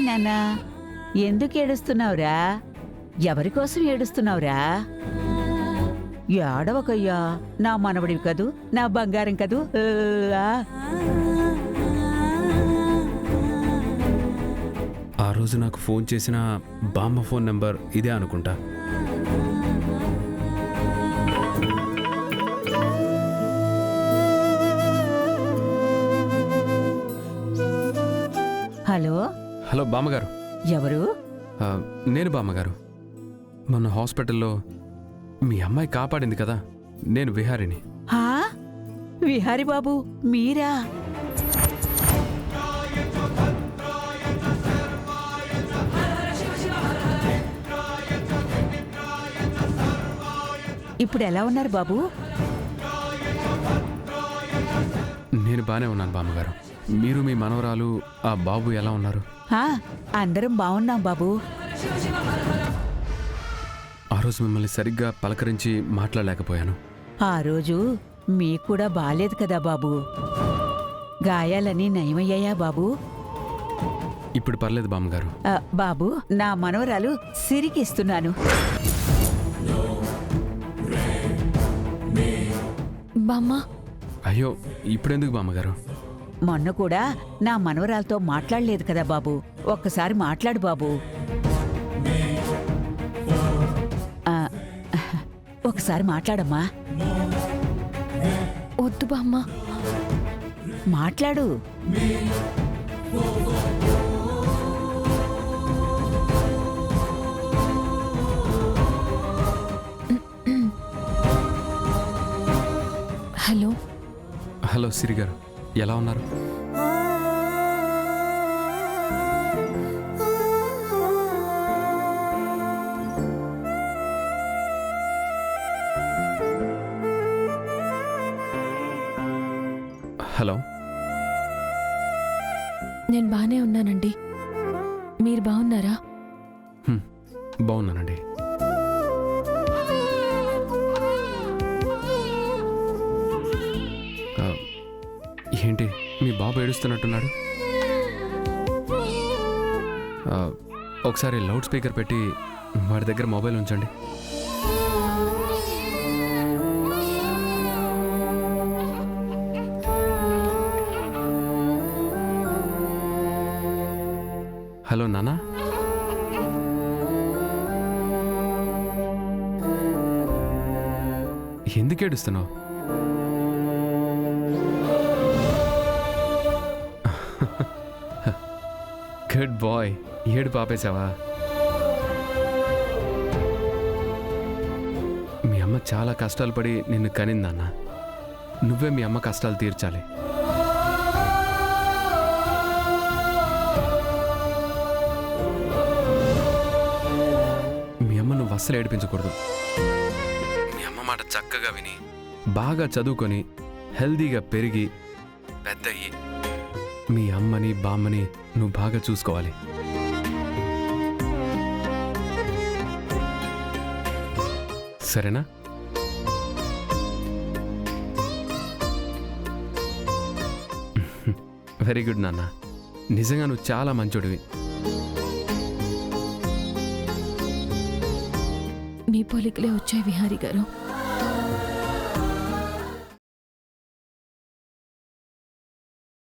నాన్నా ఎందుకు ఏడుస్తున్నావురా? ఎవరికోసం ఏడుస్తున్నావురా? ఏడవకయ్యా, నా మనవడివి కదూ, నా బంగారం కదూ. ఆ రోజు నాకు ఫోన్ చేసిన బామ్మ ఫోన్ నెంబర్ ఇదే అనుకుంటా. హలో హలో బామ్మగారు. ఎవరు? నేను బామ్మగారు. మొన్న హాస్పిటల్లో మీ అమ్మాయి కాపాడింది కదా, నేను విహారిని. హా, విహారి బాబు మీరా? ఇప్పుడు ఎలా ఉన్నారు బాబు? నేను బానే ఉన్నాను బామ్మగారు. మీరు మీ మనవరాలు ఆ బాబు ఎలా ఉన్నారు? హా, అందరం బాగున్నాం బాబు. ఆ రోజు మిమ్మల్ని సరిగ్గా పలకరించి మాట్లాడలేకపోయాను. ఆ రోజు మీకు కూడా బాలేదు కదా బాబు? గాయాలని నయమయ్యాయా బాబు? ఇప్పుడు పర్లేదు బామ్మగారు. బాబు, నా మనవరాలు సిరికిస్తున్నాను. బామ్మ, అయ్యో ఇప్పుడెందుకు బామ్మగారు? మొన్న కూడా నా మనవరాలతో మాట్లాడలేదు కదా బాబు? ఒక్కసారి మాట్లాడు బాబు. ఒకసారి మాట్లాడమ్మా. వద్దు బామ్మ. మాట్లాడు. హలో. హలో సిరి గారు, ఎలా ఉన్నారు? హలో. నేను బానే ఉన్నానండి. మీరు బాగున్నారా? బాగున్నానండి. ఏంటి మీ బాబు ఏడుస్తున్నట్టున్నాడు? ఒకసారి లౌడ్ స్పీకర్ పెట్టి వాడి దగ్గర మొబైల్ ఉంచండి. హలో నాన్న. ఎందుకు ఏడుస్తున్నావు? Good boy. ఏడు పాపేశావా? మీ అమ్మ చాలా కష్టాలు పడి నిన్ను కనిందన్న. నువ్వే మీ అమ్మ కష్టాలు తీర్చాలి. మీ అమ్మ నువ్వు అస్సలు ఏడిపించకూడదు. మీ అమ్మ మాట చక్కగా విని బాగా చదువుకొని హెల్దీగా పెరిగి పెద్దయ్యి మీ అమ్మని బామ్మని నువ్వు బాగా చూసుకోవాలి. సరేనా? వెరీ గుడ్ నాన్న. నిజంగా నువ్వు చాలా మంచోడివి. మీ పోలికలే వచ్చాయి విహారీ గారు.